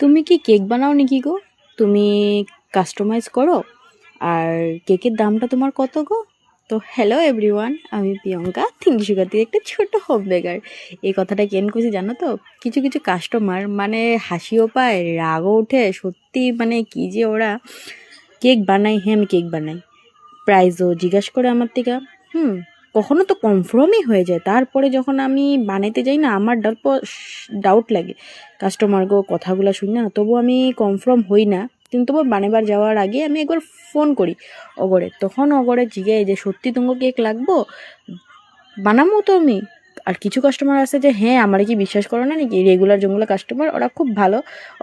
তুমি কি কেক বানাও নাকি গো? তুমি কাস্টমাইজ করো? আর কেকের দামটা তোমার কত গো? তো হ্যালো এভরিওয়ান, আমি প্রিয়ঙ্কা তিনশুকাতির একটা ছোট হোম বেকার। এই কথাটা কেন কইছি জানো তো? কিছু কিছু কাস্টমার মানে হাসিও পায়, রাগও ওঠে, সত্যি মানে কি যে ওরা কেক বানাই, হ্যাঁ আমি কেক বানাই, প্রাইসও জিজ্ঞাসা করে আমার থেকে। হুম, কখনো তো কনফার্মই হয়ে যায়, তারপরে যখন আমি বানাইতে যাই না আমার ডাউট লাগে কাস্টমারগো কথাগুলো শুনি না, তবু আমি কনফার্ম হই না। কিন্তু তবু বানাবার যাওয়ার আগে আমি একবার ফোন করি অগরে, তখন অগরে জিজ্ঞাই যে সত্যি তোমাকে কেক লাগবো, বানামো তো আমি। আর কিছু কাস্টমার আছে যে হ্যাঁ আমার কি বিশ্বাস করো না নাকি, রেগুলার যেগুলো কাস্টমার ওরা খুব ভালো,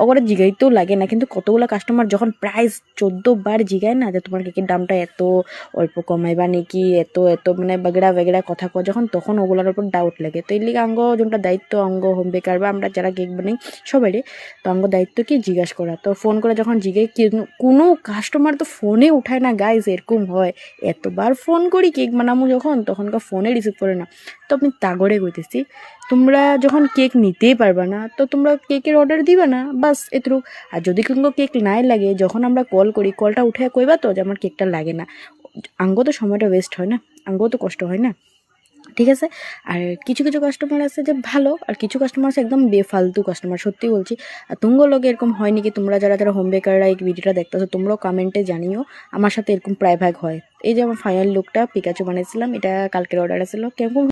ওরা জিগাইতেও লাগে না। কিন্তু কতগুলো কাস্টমার যখন প্রাইস 14 বার জিগায় না যে তোমার কেকের দামটা এত, অল্প কমাইবা নাকি, এত এত মানে বেগড়া বেগড়া কথা কয় যখন, তখন ওগুলোর উপর ডাউট লাগে। তো এর লিগে আঙ্গ যোনটা দায়িত্ব আঙ্গ হোম বেকার বা আমরা যারা কেক বানাই সবাইরে, তো আঙ্গ দায়িত্ব কি জিজ্ঞাসা করা। তো ফোন করে যখন জিগাই, কোনো কাস্টমার তো ফোনে উঠায় না গাইজ, এরকম হয়। এতবার ফোন করি কেক বানামো যখন, তখনকার ফোনে রিসিভ করে না। তো আমি তাগড়ে কইতেছি, তোমরা যখন কেক নিতেই পারবা না তো তোমরা কেকের অর্ডার দিবা না, বাস এতটুকু। আর যদি কোনো কেক নাই লাগে, যখন আমরা কল করি কলটা উঠে কইবা তো যে আমার কেকটা লাগে না। আঙ্গ তো সময়টা ওয়েস্ট হয় না, আঙ্গও তো কষ্ট হয় না, ঠিক আছে? আর কিছু কিছু কাস্টমার আছে যে ভালো, আর কিছু কাস্টমার আছে একদম বেফালতু কাস্টমার, সত্যি বলছি। আর তুঙ্গো লোকে এরকম হয় নাকি? তোমরা যারা যারা হোম বেকাররা এই ভিডিওটা দেখতেছো, তোমরাও কমেন্টে জানিও। আমার সাথে এরকম প্রায় ভাগ হয়। এই যে আমার ফাইনাল লুকটা পিকাচু বানিয়েছিলাম, এটা কালকের অর্ডার আসছিল, কেমন